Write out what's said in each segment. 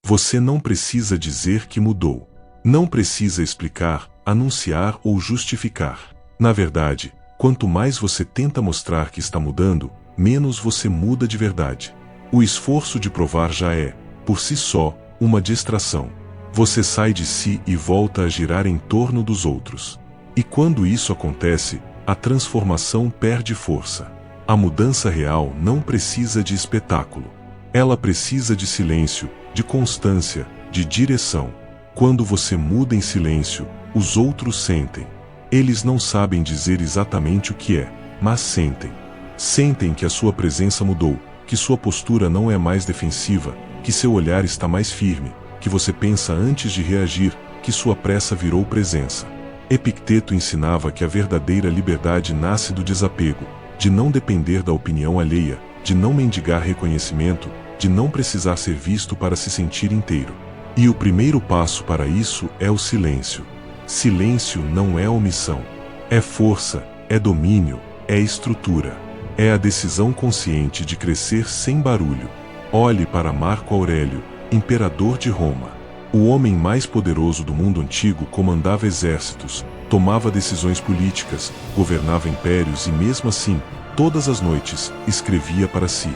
Você não precisa dizer que mudou. Não precisa explicar, anunciar ou justificar. Na verdade, quanto mais você tenta mostrar que está mudando, menos você muda de verdade. O esforço de provar já é, por si só, uma distração. Você sai de si e volta a girar em torno dos outros. E quando isso acontece, a transformação perde força. A mudança real não precisa de espetáculo. Ela precisa de silêncio, de constância, de direção. Quando você muda em silêncio, os outros sentem. Eles não sabem dizer exatamente o que é, mas sentem. Sentem que a sua presença mudou, que sua postura não é mais defensiva, que seu olhar está mais firme, que você pensa antes de reagir, que sua pressa virou presença. Epicteto ensinava que a verdadeira liberdade nasce do desapego, de não depender da opinião alheia, de não mendigar reconhecimento, de não precisar ser visto para se sentir inteiro. E o primeiro passo para isso é o silêncio. Silêncio não é omissão. É força, é domínio, é estrutura. É a decisão consciente de crescer sem barulho. Olhe para Marco Aurélio, imperador de Roma. O homem mais poderoso do mundo antigo comandava exércitos, tomava decisões políticas, governava impérios e mesmo assim, todas as noites, escrevia para si.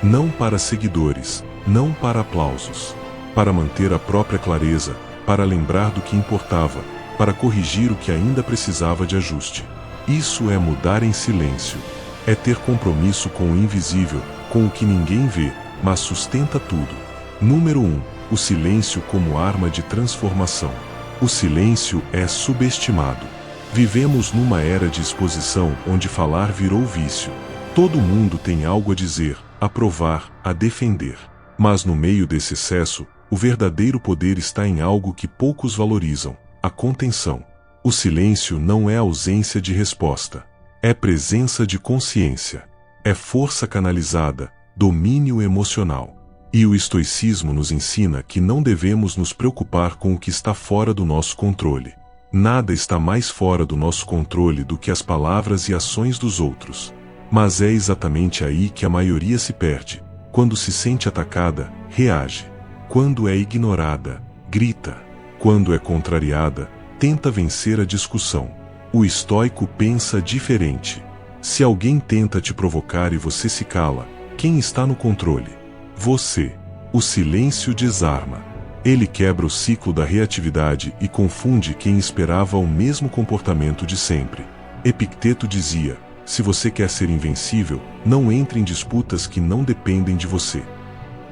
Não para seguidores, não para aplausos. Para manter a própria clareza, para lembrar do que importava, para corrigir o que ainda precisava de ajuste. Isso é mudar em silêncio. É ter compromisso com o invisível, com o que ninguém vê, mas sustenta tudo. Número 1. O silêncio como arma de transformação. O silêncio é subestimado. Vivemos numa era de exposição onde falar virou vício. Todo mundo tem algo a dizer, a provar, a defender. Mas no meio desse excesso, o verdadeiro poder está em algo que poucos valorizam: a contenção. O silêncio não é ausência de resposta. É presença de consciência. É força canalizada, domínio emocional. E o estoicismo nos ensina que não devemos nos preocupar com o que está fora do nosso controle. Nada está mais fora do nosso controle do que as palavras e ações dos outros. Mas é exatamente aí que a maioria se perde. Quando se sente atacada, reage. Quando é ignorada, grita. Quando é contrariada, tenta vencer a discussão. O estoico pensa diferente. Se alguém tenta te provocar e você se cala, quem está no controle? Você. O silêncio desarma. Ele quebra o ciclo da reatividade e confunde quem esperava o mesmo comportamento de sempre. Epicteto dizia: se você quer ser invencível, não entre em disputas que não dependem de você.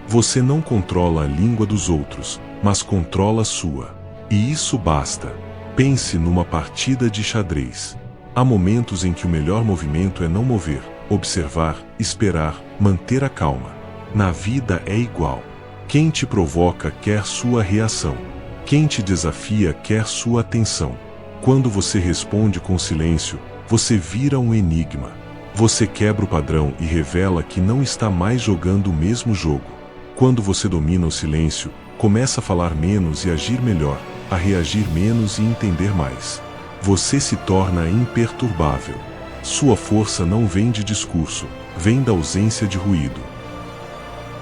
Você não controla a língua dos outros, mas controla a sua. E isso basta. Pense numa partida de xadrez. Há momentos em que o melhor movimento é não mover, observar, esperar, manter a calma. Na vida é igual. Quem te provoca quer sua reação. Quem te desafia quer sua atenção. Quando você responde com silêncio, você vira um enigma. Você quebra o padrão e revela que não está mais jogando o mesmo jogo. Quando você domina o silêncio, começa a falar menos e agir melhor, a reagir menos e entender mais. Você se torna imperturbável. Sua força não vem de discurso, vem da ausência de ruído.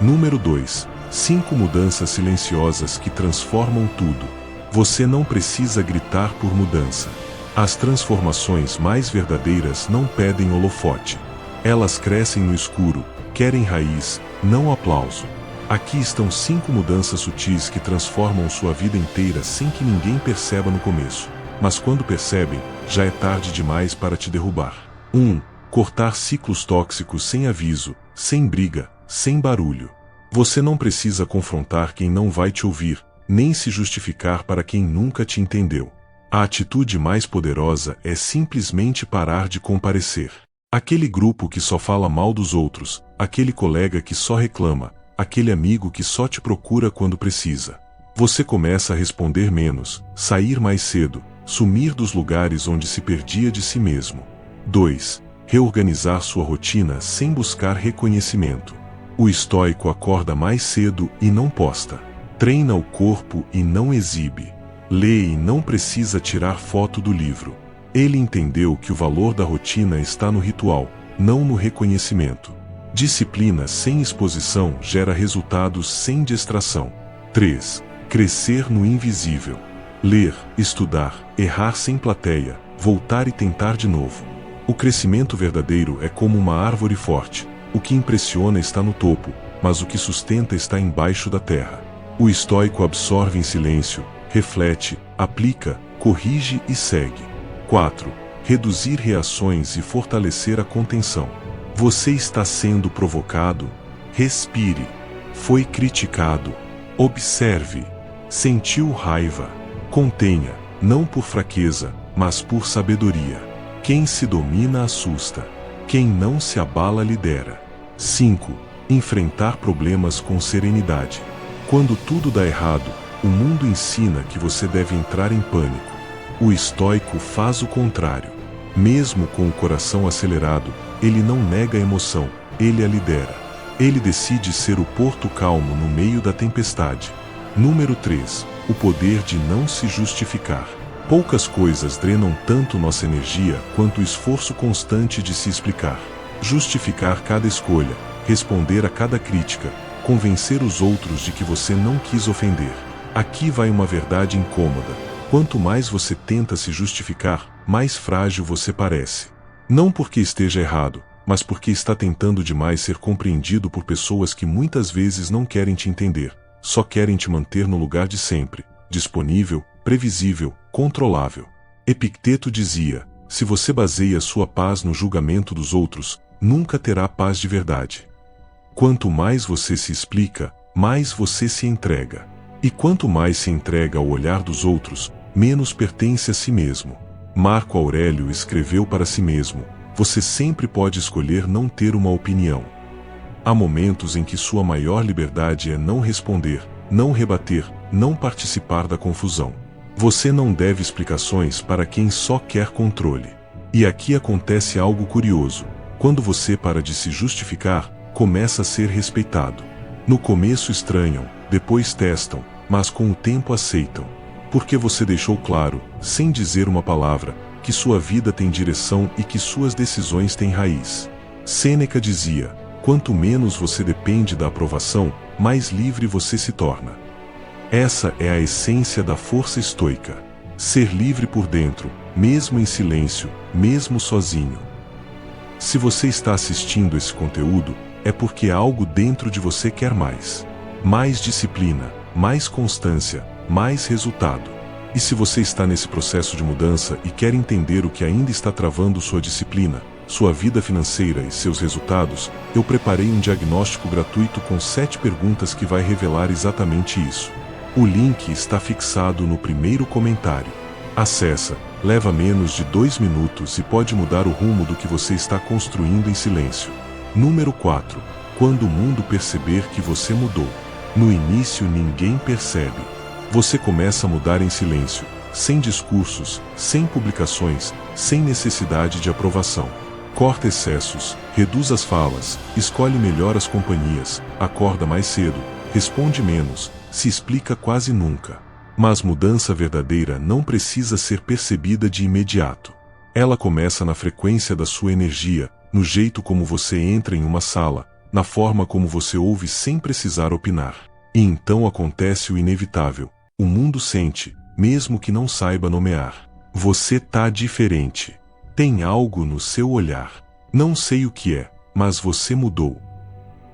Número 2. 5 mudanças silenciosas que transformam tudo. Você não precisa gritar por mudança. As transformações mais verdadeiras não pedem holofote. Elas crescem no escuro, querem raiz, não aplauso. Aqui estão 5 mudanças sutis que transformam sua vida inteira sem que ninguém perceba no começo. Mas quando percebem, já é tarde demais para te derrubar. 1. Cortar ciclos tóxicos sem aviso, sem briga, sem barulho. Você não precisa confrontar quem não vai te ouvir, nem se justificar para quem nunca te entendeu. A atitude mais poderosa é simplesmente parar de comparecer. Aquele grupo que só fala mal dos outros, aquele colega que só reclama, aquele amigo que só te procura quando precisa. Você começa a responder menos, sair mais cedo, sumir dos lugares onde se perdia de si mesmo. 2. Reorganizar sua rotina sem buscar reconhecimento. O estoico acorda mais cedo e não posta. Treina o corpo e não exibe. Lê e não precisa tirar foto do livro. Ele entendeu que o valor da rotina está no ritual, não no reconhecimento. Disciplina sem exposição gera resultados sem distração. 3. Crescer no invisível. Ler, estudar, errar sem plateia, voltar e tentar de novo. O crescimento verdadeiro é como uma árvore forte. O que impressiona está no topo, mas o que sustenta está embaixo da terra. O estoico absorve em silêncio, reflete, aplica, corrige e segue. 4. Reduzir reações e fortalecer a contenção. Você está sendo provocado? Respire. Foi criticado? Observe. Sentiu raiva? Contenha, não por fraqueza, mas por sabedoria. Quem se domina assusta. Quem não se abala lidera. 5. Enfrentar problemas com serenidade. Quando tudo dá errado, o mundo ensina que você deve entrar em pânico. O estoico faz o contrário. Mesmo com o coração acelerado, ele não nega a emoção, ele a lidera. Ele decide ser o porto calmo no meio da tempestade. Número 3. O poder de não se justificar. Poucas coisas drenam tanto nossa energia quanto o esforço constante de se explicar. Justificar cada escolha, responder a cada crítica, convencer os outros de que você não quis ofender. Aqui vai uma verdade incômoda. Quanto mais você tenta se justificar, mais frágil você parece. Não porque esteja errado, mas porque está tentando demais ser compreendido por pessoas que muitas vezes não querem te entender, só querem te manter no lugar de sempre, disponível, previsível, controlável. Epicteto dizia: se você baseia sua paz no julgamento dos outros, nunca terá paz de verdade. Quanto mais você se explica, mais você se entrega. E quanto mais se entrega ao olhar dos outros, menos pertence a si mesmo. Marco Aurélio escreveu para si mesmo: você sempre pode escolher não ter uma opinião. Há momentos em que sua maior liberdade é não responder, não rebater, não participar da confusão. Você não deve explicações para quem só quer controle. E aqui acontece algo curioso. Quando você para de se justificar, começa a ser respeitado. No começo estranham, depois testam, mas com o tempo aceitam. Porque você deixou claro, sem dizer uma palavra, que sua vida tem direção e que suas decisões têm raiz. Sêneca dizia: quanto menos você depende da aprovação, mais livre você se torna. Essa é a essência da força estoica. Ser livre por dentro, mesmo em silêncio, mesmo sozinho. Se você está assistindo esse conteúdo, é porque algo dentro de você quer mais. Mais disciplina, mais constância, mais resultado. E se você está nesse processo de mudança e quer entender o que ainda está travando sua disciplina, sua vida financeira e seus resultados, eu preparei um diagnóstico gratuito com 7 perguntas que vai revelar exatamente isso. O link está fixado no primeiro comentário. Acessa, leva menos de 2 minutos e pode mudar o rumo do que você está construindo em silêncio. Número 4. Quando o mundo perceber que você mudou. No início ninguém percebe. Você começa a mudar em silêncio, sem discursos, sem publicações, sem necessidade de aprovação. Corta excessos, reduz as falas, escolhe melhor as companhias, acorda mais cedo, responde menos, se explica quase nunca. Mas mudança verdadeira não precisa ser percebida de imediato. Ela começa na frequência da sua energia, no jeito como você entra em uma sala, na forma como você ouve sem precisar opinar. E então acontece o inevitável. O mundo sente, mesmo que não saiba nomear. Você tá diferente. Tem algo no seu olhar. Não sei o que é, mas você mudou.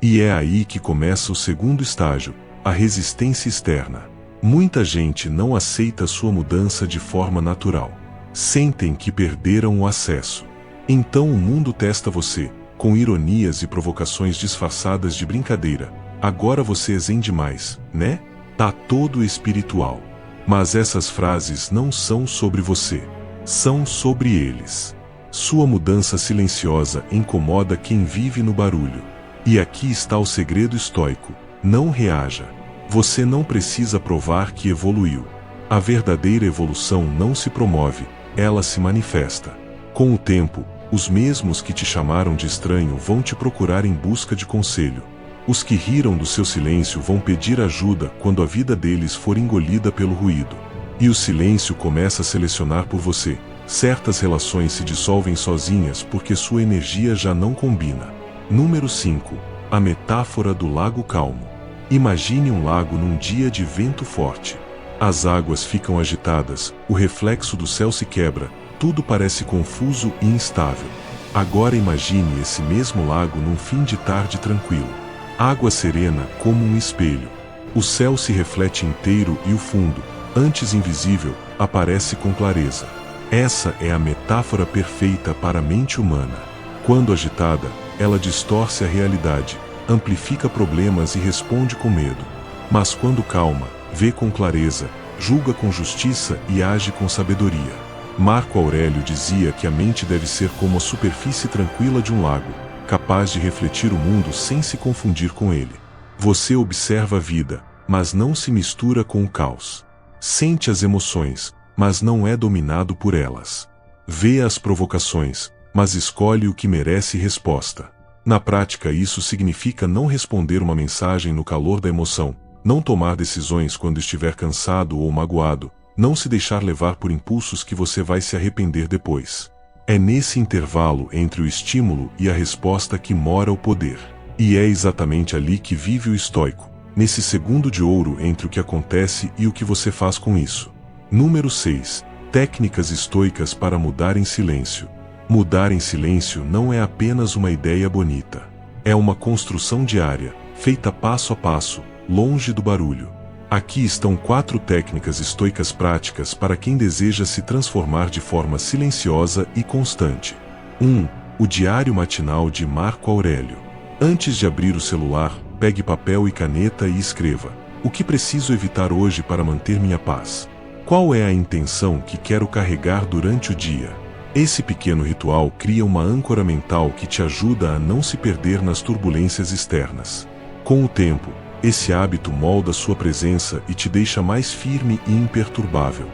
E é aí que começa o segundo estágio, a resistência externa. Muita gente não aceita sua mudança de forma natural. Sentem que perderam o acesso. Então o mundo testa você, com ironias e provocações disfarçadas de brincadeira. Agora você é zen demais, né? Tá todo espiritual. Mas essas frases não são sobre você. São sobre eles. Sua mudança silenciosa incomoda quem vive no barulho. E aqui está o segredo estoico. Não reaja. Você não precisa provar que evoluiu. A verdadeira evolução não se promove, ela se manifesta. Com o tempo, os mesmos que te chamaram de estranho vão te procurar em busca de conselho. Os que riram do seu silêncio vão pedir ajuda quando a vida deles for engolida pelo ruído. E o silêncio começa a selecionar por você. Certas relações se dissolvem sozinhas porque sua energia já não combina. Número 5. A metáfora do lago calmo. Imagine um lago num dia de vento forte. As águas ficam agitadas, o reflexo do céu se quebra, tudo parece confuso e instável. Agora imagine esse mesmo lago num fim de tarde tranquilo. Água serena como um espelho. O céu se reflete inteiro e o fundo, antes invisível, aparece com clareza. Essa é a metáfora perfeita para a mente humana. Quando agitada, ela distorce a realidade, amplifica problemas e responde com medo. Mas quando calma, vê com clareza, julga com justiça e age com sabedoria. Marco Aurélio dizia que a mente deve ser como a superfície tranquila de um lago, capaz de refletir o mundo sem se confundir com ele. Você observa a vida, mas não se mistura com o caos. Sente as emoções, mas não é dominado por elas. Vê as provocações, mas escolhe o que merece resposta. Na prática, isso significa não responder uma mensagem no calor da emoção, não tomar decisões quando estiver cansado ou magoado, não se deixar levar por impulsos que você vai se arrepender depois. É nesse intervalo entre o estímulo e a resposta que mora o poder. E é exatamente ali que vive o estoico, nesse segundo de ouro entre o que acontece e o que você faz com isso. Número 6. Técnicas estoicas para mudar em silêncio. Mudar em silêncio não é apenas uma ideia bonita. É uma construção diária, feita passo a passo, longe do barulho. Aqui estão 4 técnicas estoicas práticas para quem deseja se transformar de forma silenciosa e constante. 1. O diário matinal de Marco Aurélio. Antes de abrir o celular, pegue papel e caneta e escreva: o que preciso evitar hoje para manter minha paz? Qual é a intenção que quero carregar durante o dia? Esse pequeno ritual cria uma âncora mental que te ajuda a não se perder nas turbulências externas. Com o tempo, esse hábito molda sua presença e te deixa mais firme e imperturbável.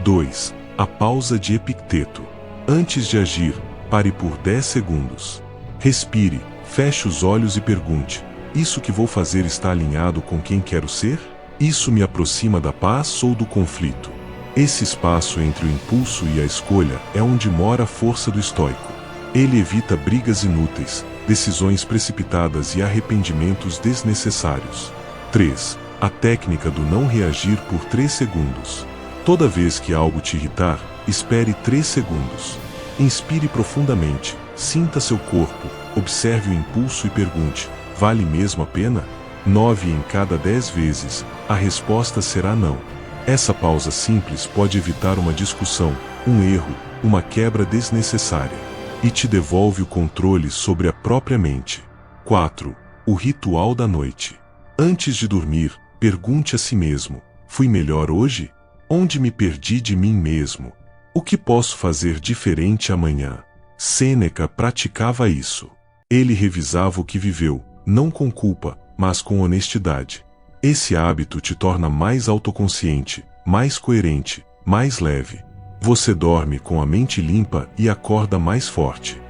2. A pausa de Epicteto. Antes de agir, pare por 10 segundos. Respire, feche os olhos e pergunte: isso que vou fazer está alinhado com quem quero ser? Isso me aproxima da paz ou do conflito? Esse espaço entre o impulso e a escolha é onde mora a força do estoico. Ele evita brigas inúteis, decisões precipitadas e arrependimentos desnecessários. 3. A técnica do não reagir por 3 segundos. Toda vez que algo te irritar, espere 3 segundos. Inspire profundamente, sinta seu corpo, observe o impulso e pergunte: vale mesmo a pena? 9 em cada 10 vezes, a resposta será não. Essa pausa simples pode evitar uma discussão, um erro, uma quebra desnecessária. E te devolve o controle sobre a própria mente. 4. O ritual da noite. Antes de dormir, pergunte a si mesmo: fui melhor hoje? Onde me perdi de mim mesmo? O que posso fazer diferente amanhã? Sêneca praticava isso. Ele revisava o que viveu, não com culpa, mas com honestidade. Esse hábito te torna mais autoconsciente, mais coerente, mais leve. Você dorme com a mente limpa e acorda mais forte.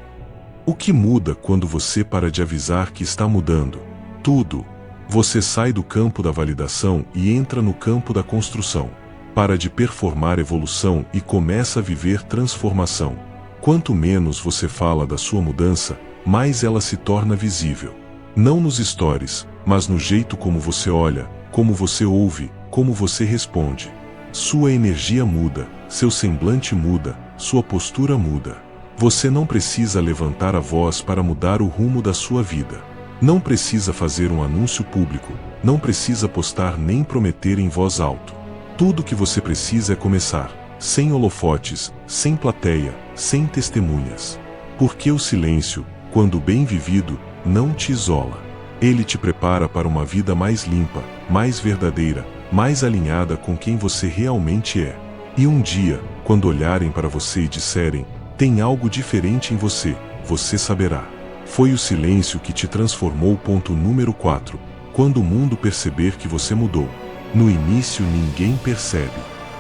O que muda quando você para de avisar que está mudando? Tudo. Você sai do campo da validação e entra no campo da construção. Para de performar evolução e começa a viver transformação. Quanto menos você fala da sua mudança, mais ela se torna visível. Não nos stories, mas no jeito como você olha, como você ouve, como você responde. Sua energia muda, seu semblante muda, sua postura muda. Você não precisa levantar a voz para mudar o rumo da sua vida. Não precisa fazer um anúncio público, não precisa postar nem prometer em voz alta. Tudo o que você precisa é começar, sem holofotes, sem plateia, sem testemunhas. Porque o silêncio, quando bem vivido, não te isola. Ele te prepara para uma vida mais limpa, mais verdadeira, mais alinhada com quem você realmente é. E um dia, quando olharem para você e disserem: tem algo diferente em você, você saberá. Foi o silêncio que te transformou. Ponto número 4. Quando o mundo perceber que você mudou. No início ninguém percebe.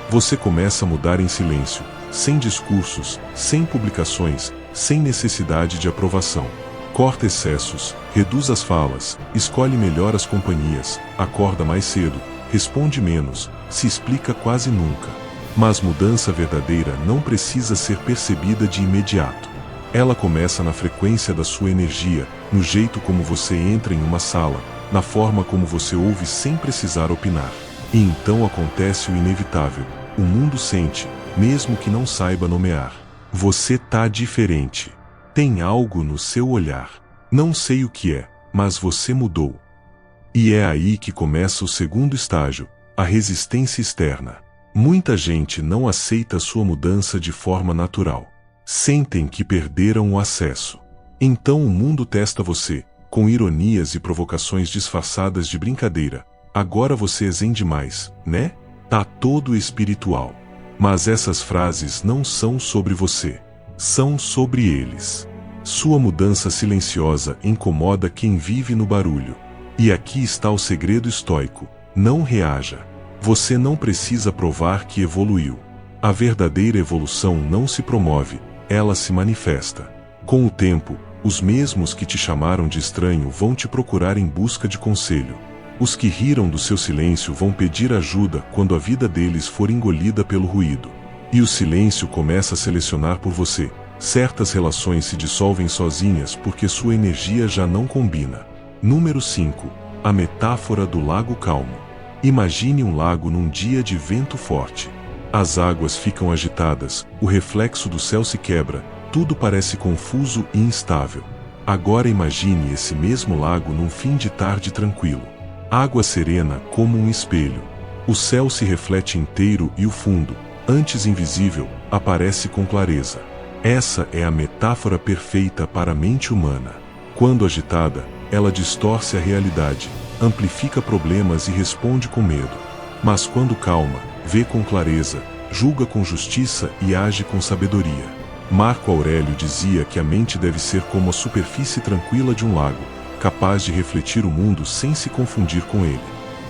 Você começa a mudar em silêncio, sem discursos, sem publicações, sem necessidade de aprovação. Corta excessos, reduz as falas, escolhe melhor as companhias, acorda mais cedo, responde menos, se explica quase nunca. Mas mudança verdadeira não precisa ser percebida de imediato. Ela começa na frequência da sua energia, no jeito como você entra em uma sala, na forma como você ouve sem precisar opinar. E então acontece o inevitável. O mundo sente, mesmo que não saiba nomear. Você tá diferente. Tem algo no seu olhar. Não sei o que é, mas você mudou. E é aí que começa o segundo estágio, a resistência externa. Muita gente não aceita sua mudança de forma natural. Sentem que perderam o acesso. Então o mundo testa você, com ironias e provocações disfarçadas de brincadeira. Agora você é zen demais, né? Tá todo espiritual. Mas essas frases não são sobre você. São sobre eles. Sua mudança silenciosa incomoda quem vive no barulho. E aqui está o segredo estoico. Não reaja. Você não precisa provar que evoluiu. A verdadeira evolução não se promove, ela se manifesta. Com o tempo, os mesmos que te chamaram de estranho vão te procurar em busca de conselho. Os que riram do seu silêncio vão pedir ajuda quando a vida deles for engolida pelo ruído. E o silêncio começa a selecionar por você. Certas relações se dissolvem sozinhas porque sua energia já não combina. Número 5. A metáfora do lago calmo. Imagine um lago num dia de vento forte. As águas ficam agitadas, o reflexo do céu se quebra, tudo parece confuso e instável. Agora imagine esse mesmo lago num fim de tarde tranquilo. Água serena como um espelho. O céu se reflete inteiro e o fundo, antes invisível, aparece com clareza. Essa é a metáfora perfeita para a mente humana. Quando agitada, ela distorce a realidade, amplifica problemas e responde com medo. Mas quando calma, vê com clareza, julga com justiça e age com sabedoria. Marco Aurélio dizia que a mente deve ser como a superfície tranquila de um lago, capaz de refletir o mundo sem se confundir com ele.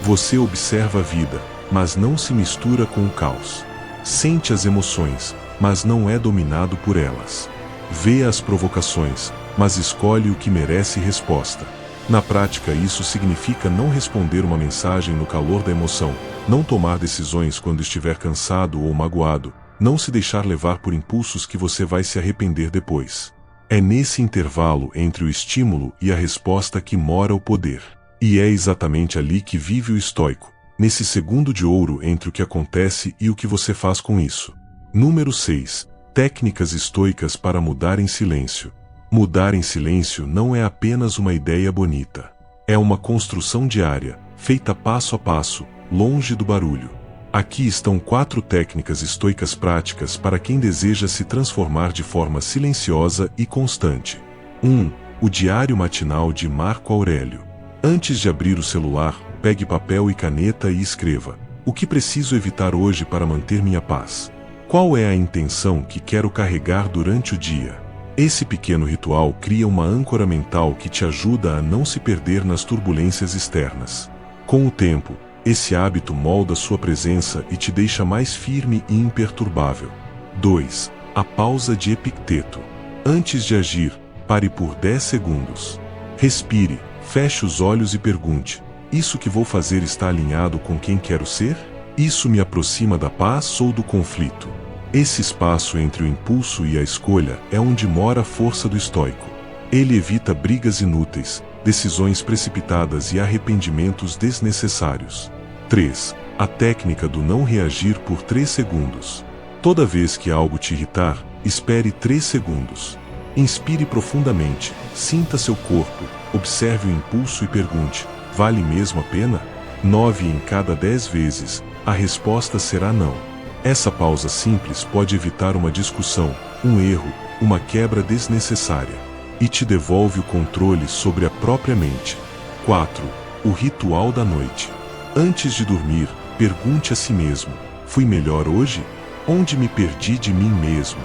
Você observa a vida, mas não se mistura com o caos. Sente as emoções, mas não é dominado por elas. Vê as provocações, mas escolhe o que merece resposta. Na prática, isso significa não responder uma mensagem no calor da emoção, não tomar decisões quando estiver cansado ou magoado, não se deixar levar por impulsos que você vai se arrepender depois. É nesse intervalo entre o estímulo e a resposta que mora o poder. E é exatamente ali que vive o estoico, nesse segundo de ouro entre o que acontece e o que você faz com isso. Número 6. Técnicas estoicas para mudar em silêncio. Mudar em silêncio não é apenas uma ideia bonita. É uma construção diária, feita passo a passo, longe do barulho. Aqui estão 4 técnicas estoicas práticas para quem deseja se transformar de forma silenciosa e constante. 1. O diário matinal de Marco Aurélio. Antes de abrir o celular, pegue papel e caneta e escreva: o que preciso evitar hoje para manter minha paz? Qual é a intenção que quero carregar durante o dia? Esse pequeno ritual cria uma âncora mental que te ajuda a não se perder nas turbulências externas. Com o tempo, esse hábito molda sua presença e te deixa mais firme e imperturbável. 2. A pausa de Epicteto. Antes de agir, pare por 10 segundos. Respire, feche os olhos e pergunte: isso que vou fazer está alinhado com quem quero ser? Isso me aproxima da paz ou do conflito? Esse espaço entre o impulso e a escolha é onde mora a força do estoico. Ele evita brigas inúteis, decisões precipitadas e arrependimentos desnecessários. 3. A técnica do não reagir por 3 segundos. Toda vez que algo te irritar, espere 3 segundos. Inspire profundamente, sinta seu corpo, observe o impulso e pergunte: vale mesmo a pena? 9 em cada 10 vezes, a resposta será não. Essa pausa simples pode evitar uma discussão, um erro, uma quebra desnecessária. E te devolve o controle sobre a própria mente. 4. O ritual da noite. Antes de dormir, pergunte a si mesmo: fui melhor hoje? Onde me perdi de mim mesmo?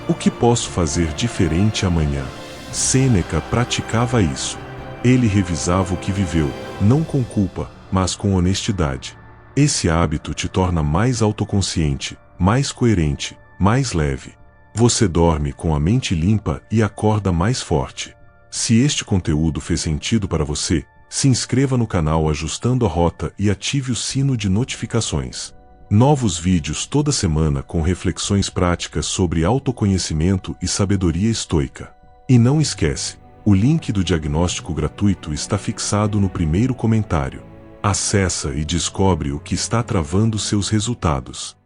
O que posso fazer diferente amanhã? Sêneca praticava isso. Ele revisava o que viveu, não com culpa, mas com honestidade. Esse hábito te torna mais autoconsciente, mais coerente, mais leve. Você dorme com a mente limpa e acorda mais forte. Se este conteúdo fez sentido para você, se inscreva no canal ajustando a rota e ative o sino de notificações. Novos vídeos toda semana com reflexões práticas sobre autoconhecimento e sabedoria estoica. E não esquece, O link do diagnóstico gratuito está fixado no primeiro comentário. Acessa e descobre o que está travando seus resultados.